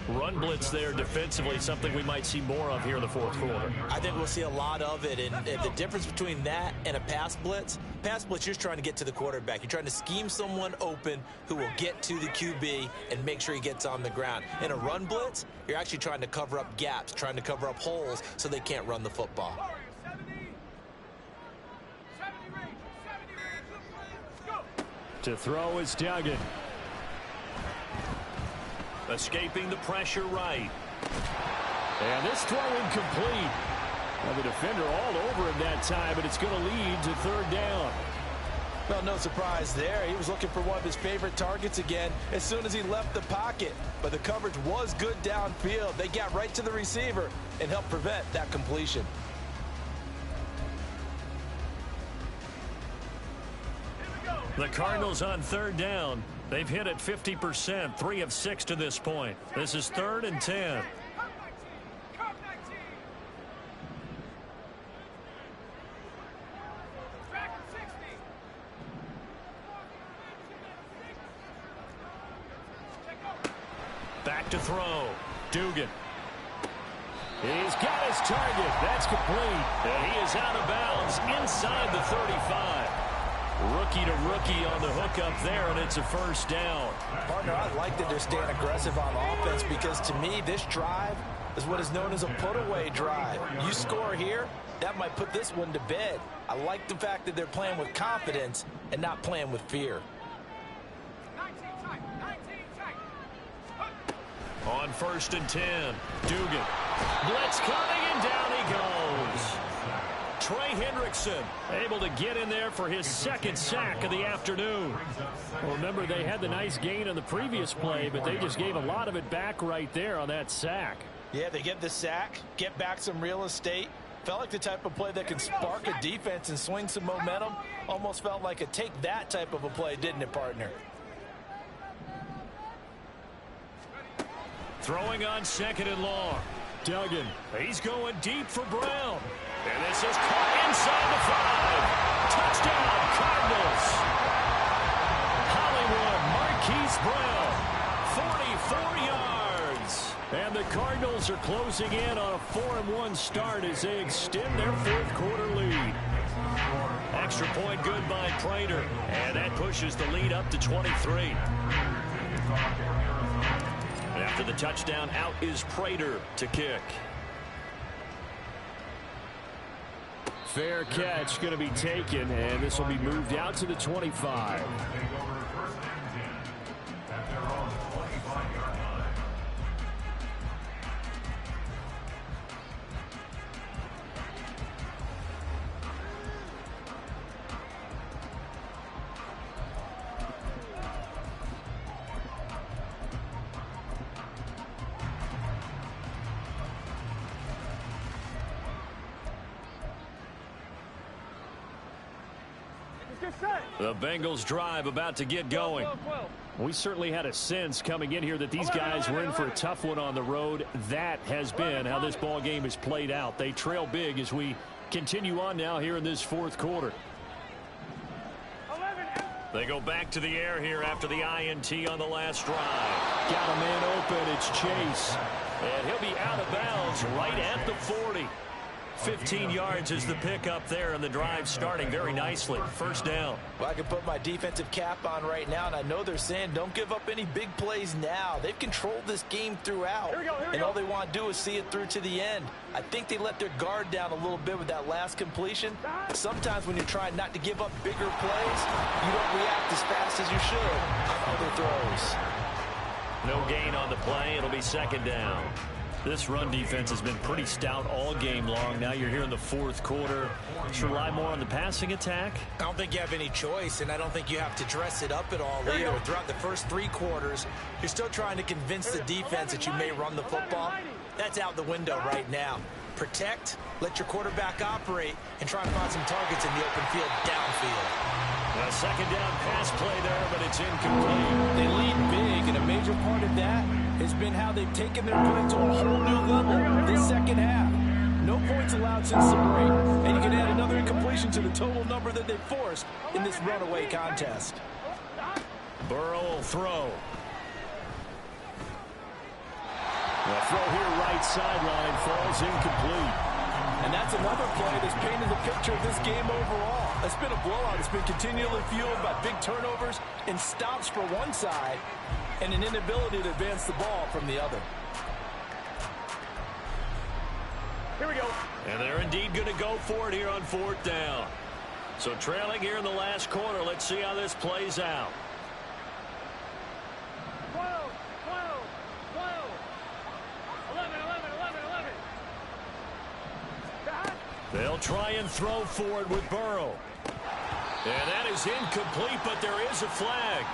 Run blitz there defensively, something we might see more of here in the fourth quarter. I think we'll see a lot of it, and the difference between that and a pass blitz, you're just trying to get to the quarterback. You're trying to scheme someone open who will get to the QB and make sure he gets on the ground. In a run blitz, you're actually trying to cover up gaps, trying to cover up holes so they can't run the football. To throw is Duggan. Escaping the pressure right. And this throw incomplete. Well, the defender all over him that time, but it's going to lead to third down. Well, no surprise there. He was looking for one of his favorite targets again as soon as he left the pocket. But the coverage was good downfield. They got right to the receiver and helped prevent that completion. The Cardinals on third down. They've hit it 50%, 3 of 6 to this point. This is 3rd and 10. Back to throw. Dugan. He's got his target. That's complete. And he is out of bounds inside the 35. Rookie to rookie on the hook up there, and it's a first down. Partner, I like that they're staying aggressive on offense because to me, this drive is what is known as a put-away drive. You score here, that might put this one to bed. I like the fact that they're playing with confidence and not playing with fear. On 1st and 10, Dugan. Blitz coming, and down he goes. Trey Hendrickson able to get in there for his second sack of the afternoon. Well, remember, they had the nice gain on the previous play, but they just gave a lot of it back right there on that sack. Yeah, they get the sack, get back some real estate. Felt like the type of play that can spark a defense and swing some momentum. Almost felt like a take that type of a play, didn't it, partner? Throwing on 2nd and long. Duggan. He's going deep for Brown. And this is caught inside the 5. Touchdown, Cardinals. Harley Wood, Marquise Brown. 44 yards. And the Cardinals are closing in on a 4-1 start as they extend their fourth quarter lead. Extra point good by Prater. And that pushes the lead up to 23. After the touchdown, out is Prater to kick. Fair catch going to be taken, and this will be moved out to the 25. The Bengals drive about to get going. We certainly had a sense coming in here that these guys were in for a tough one on the road. That has been how this ball game has played out. They trail big as we continue on now here in this fourth quarter. They go back to the air here after the INT on the last drive. Got a man open. It's Chase. And he'll be out of bounds right at the 40. 15 yards is the pickup there, and the drive starting very nicely. First down. Well, I can put my defensive cap on right now, and I know they're saying don't give up any big plays now. They've controlled this game throughout, and all they want to do is see it through to the end. I think they let their guard down a little bit with that last completion. Sometimes when you're trying not to give up bigger plays, you don't react as fast as you should on other throws. No gain on the play. It'll be second down. This run defense has been pretty stout all game long. Now you're here in the fourth quarter. Should rely more on the passing attack? I don't think you have any choice, and I don't think you have to dress it up at all either. Throughout the first 3 quarters, you're still trying to convince the defense that you may run the football. That's out the window right now. Protect, let your quarterback operate, and try and find some targets in the open field downfield. A second down pass play there, but it's incomplete. They lead big, and a major part of that has been how they've taken their play to a whole new level this second half. No points allowed since the break. And you can add another incompletion to the total number that they forced in this runaway contest. Burrow will throw. The throw here right sideline falls incomplete. And that's another play that's painted the picture of this game overall. It's been a blowout. It's been continually fueled by big turnovers and stops for one side and an inability to advance the ball from the other. Here we go. And they're indeed going to go for it here on 4th down. So trailing here in the last quarter. Let's see how this plays out. 12, 12, 12. 11, 11, 11, 11. They'll try and throw for it with Burrow. And that is incomplete, but there is a flag.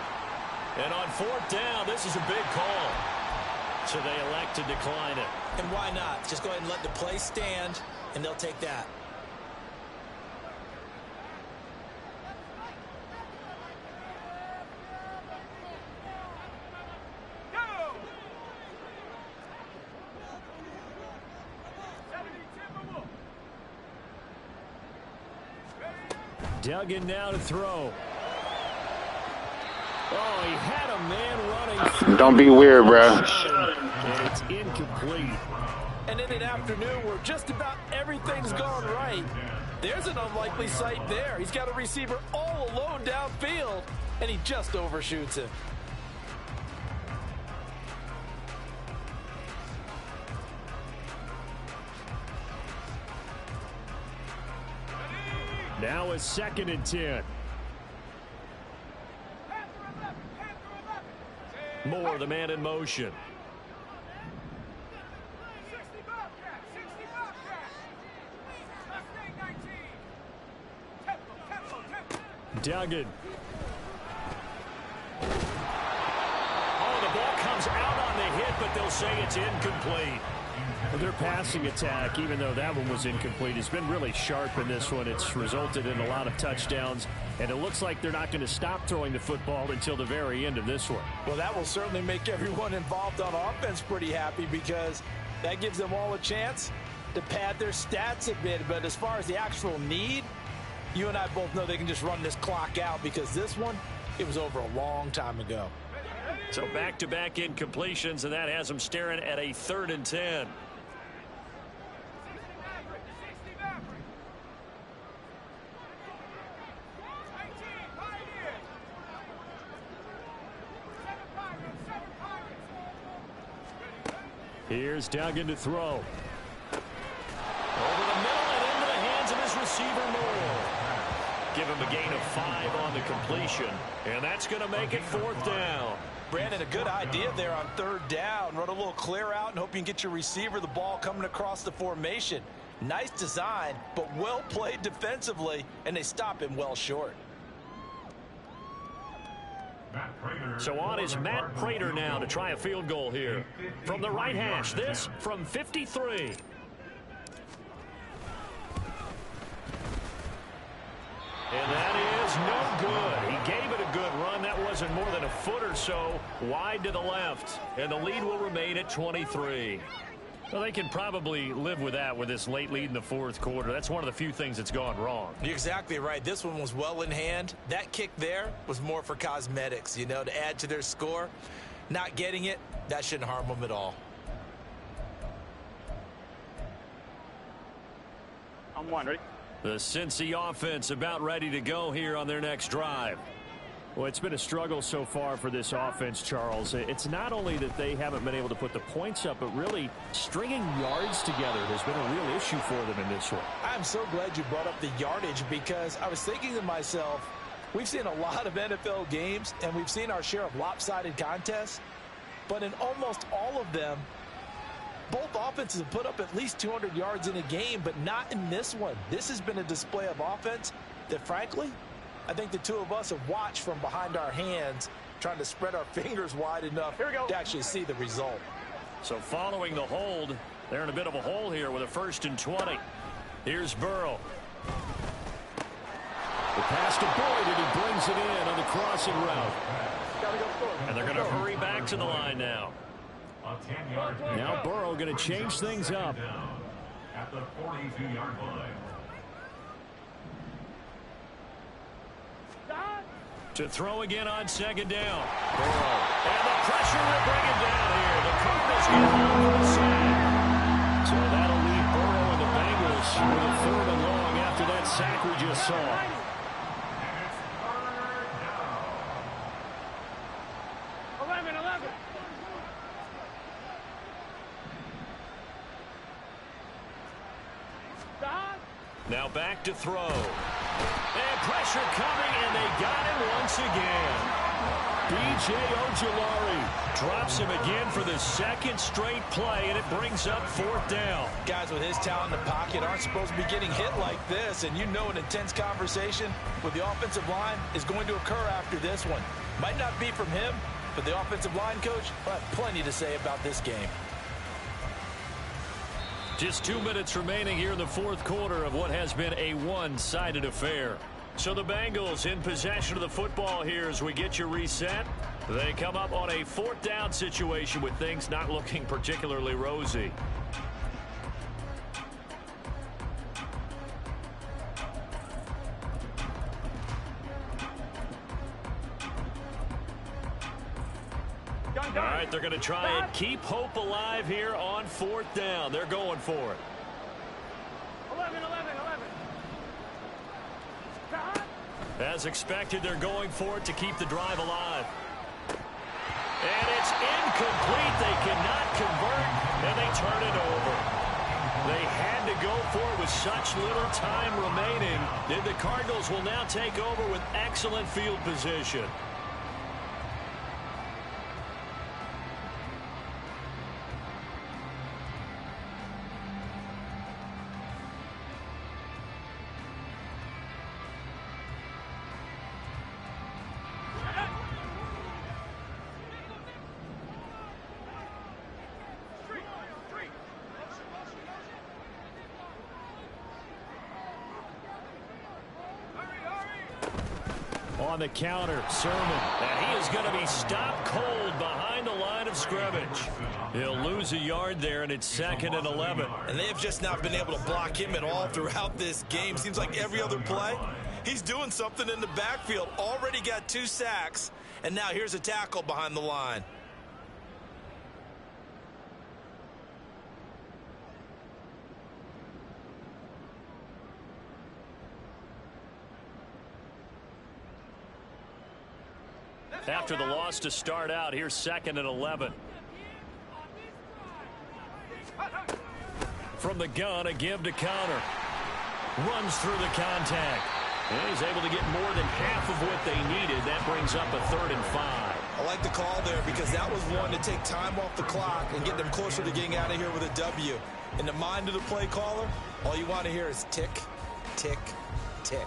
And on 4th down, this is a big call. So they elect to decline it. And why not? Just go ahead and let the play stand, and they'll take that. Go! Duggan now to throw. Oh, he had a man running. Don't be weird, bro. And it's incomplete. And in an afternoon where just about everything's gone right, there's an unlikely sight there. He's got a receiver all alone downfield, and he just overshoots him. Now a 2nd and 10. Moore, the man in motion. 60 Bobcat, 60 Bobcat. Mustang 19. Tempo. Duggan. Oh, the ball comes out on the hit, but they'll say it's incomplete. Their passing attack, even though that one was incomplete, has been really sharp in this one. It's resulted in a lot of touchdowns, and it looks like they're not going to stop throwing the football until the very end of this one. Well, that will certainly make everyone involved on offense pretty happy because that gives them all a chance to pad their stats a bit. But as far as the actual need, you and I both know they can just run this clock out because this one, it was over a long time ago. So back-to-back incompletions, and that has them staring at a 3rd and 10. Here's Duggan to throw. Over the middle and into the hands of his receiver, Moore. Give him a gain of 5 on the completion, and that's going to make it 4th down. Brandon, a good idea there on 3rd down. Run a little clear out and hope you can get your receiver the ball coming across the formation. Nice design, but well played defensively, and they stop him well short. So on is Matt Prater now to try a field goal here. From the right hash, this from 53. And that is no good. He gave it a good run. That wasn't more than a foot or so wide to the left. And the lead will remain at 23. Well, they can probably live with that with this late lead in the 4th quarter. That's one of the few things that's gone wrong. You're exactly right. This one was well in hand. That kick there was more for cosmetics, you know, to add to their score. Not getting it, that shouldn't harm them at all. I'm one, ready? The Cincy offense about ready to go here on their next drive. Well, it's been a struggle so far for this offense, Charles. It's not only that they haven't been able to put the points up, but really stringing yards together has been a real issue for them in this one. I'm so glad you brought up the yardage because I was thinking to myself, we've seen a lot of NFL games, and we've seen our share of lopsided contests, but in almost all of them, both offenses have put up at least 200 yards in a game, but not in this one. This has been a display of offense that, frankly, I think the two of us have watched from behind our hands, trying to spread our fingers wide enough to actually see the result. So following the hold, they're in a bit of a hole here with a 1st and 20. Here's Burrow. The pass to Boyd, and he brings it in on the crossing route. And they're going to hurry back to the line now. Now Burrow going to change things up. at the 42-yard line. To throw again on second down. Burrow. And the pressure will bring him down here. The Cardinals get home for the sack. So that'll leave Burrow and the Bengals with a 3rd and long after that sack we just saw. And it's 3rd down. 11. Now back to throw. And pressure coming, and they got him once again. B.J. Ojulari drops him again for the 2nd straight play, and it brings up 4th down. Guys with his talent in the pocket aren't supposed to be getting hit like this, and you know an intense conversation with the offensive line is going to occur after this one. Might not be from him, but the offensive line coach will have plenty to say about this game. Just 2 minutes remaining here in the 4th quarter of what has been a one-sided affair. So the Bengals in possession of the football here as we get you reset. They come up on a 4th down situation with things not looking particularly rosy. All right, they're going to try and keep hope alive here on 4th down. They're going for it. 11. As expected, they're going for it to keep the drive alive. And it's incomplete. They cannot convert, and they turn it over. They had to go for it with such little time remaining. The Cardinals will now take over with excellent field position. On the counter, Sermon, and he is going to be stopped cold behind the line of scrimmage. He'll lose a yard there, and it's 2nd and 11. And they have just not been able to block him at all throughout this game. Seems like every other play, he's doing something in the backfield. Already got 2 sacks, and now here's a tackle behind the line. After the loss to start out, here's 2nd and 11. From the gun, a give to counter. Runs through the contact. And he's able to get more than half of what they needed. That brings up a 3rd and 5. I like the call there because that was one to take time off the clock and get them closer to getting out of here with a W. In the mind of the play caller, all you want to hear is tick, tick, tick.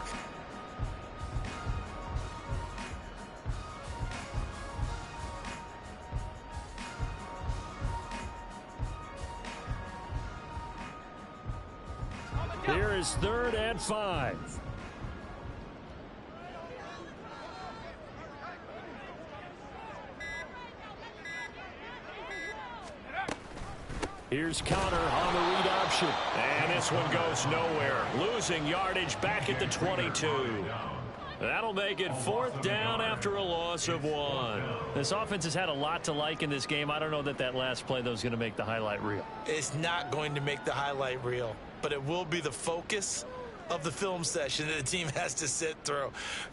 Here is 3rd and 5. Here's Connor on the read option. And this one goes nowhere. Losing yardage back at the 22. That'll make it 4th down after a loss of 1. This offense has had a lot to like in this game. I don't know that that last play, though, is going to make the highlight reel. It's not going to make the highlight reel, but it will be the focus of the film session that the team has to sit through.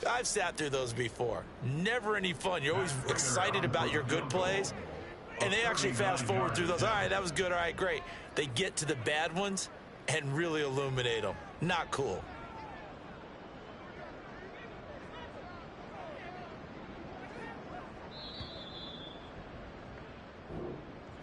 I've sat through those before. Never any fun. You're always excited about your good plays, and they actually fast forward through those. All right, that was good. All right, great. They get to the bad ones and really illuminate them. Not cool.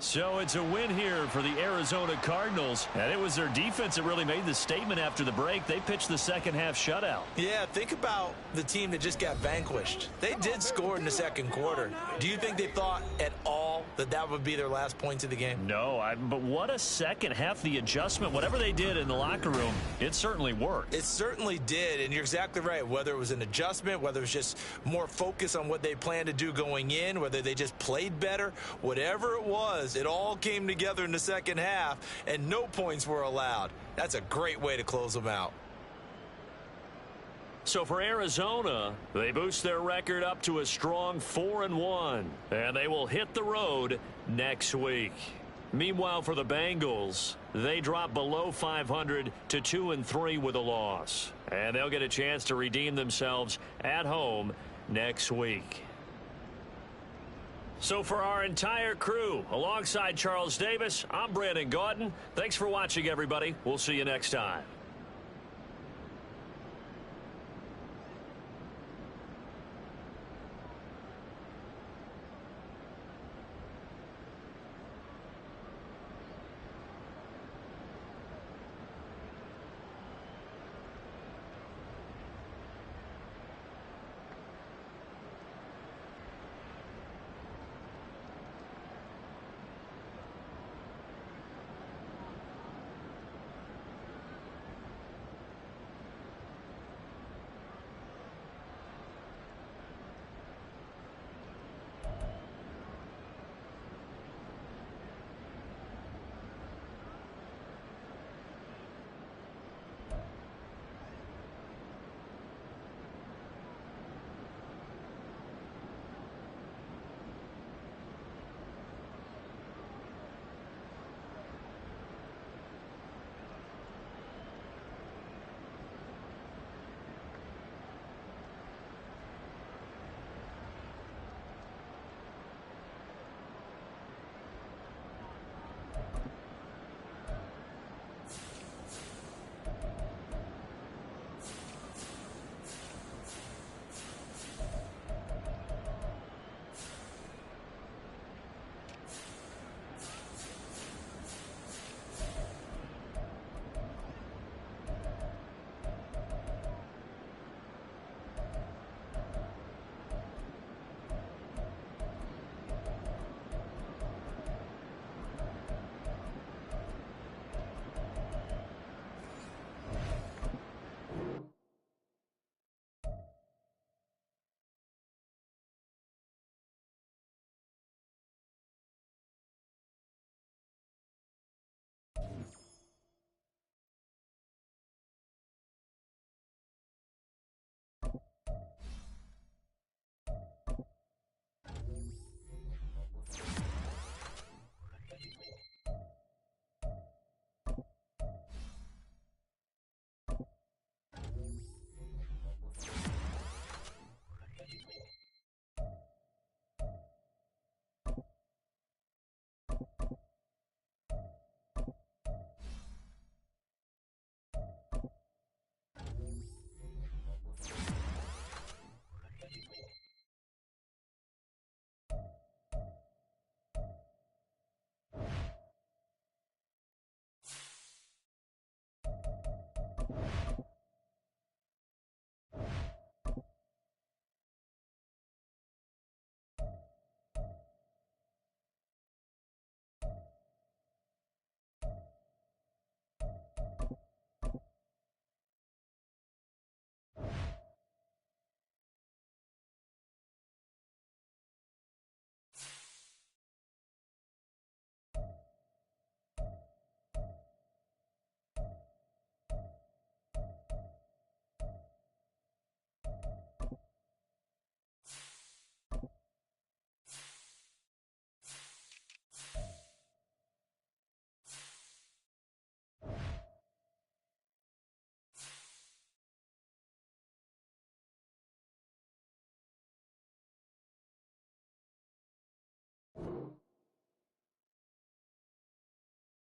So it's a win here for the Arizona Cardinals. And it was their defense that really made the statement after the break. They pitched the second half shutout. Yeah, think about the team that just got vanquished. They did score in the 2nd quarter. Do you think they thought at all that that would be their last points of the game? No, but what a second half. The adjustment, whatever they did in the locker room, it certainly worked. It certainly did, and you're exactly right. Whether it was an adjustment, whether it was just more focus on what they planned to do going in, whether they just played better, whatever it was It all came together in the second half, and no points were allowed. That's a great way to close them out. So for Arizona, they boost their record up to a strong 4-1, and they will hit the road next week. Meanwhile, for the Bengals, they drop below 500 to 2-3 with a loss, and they'll get a chance to redeem themselves at home next week. So for our entire crew, alongside Charles Davis, I'm Brandon Gaudin. Thanks for watching, everybody. We'll see you next time.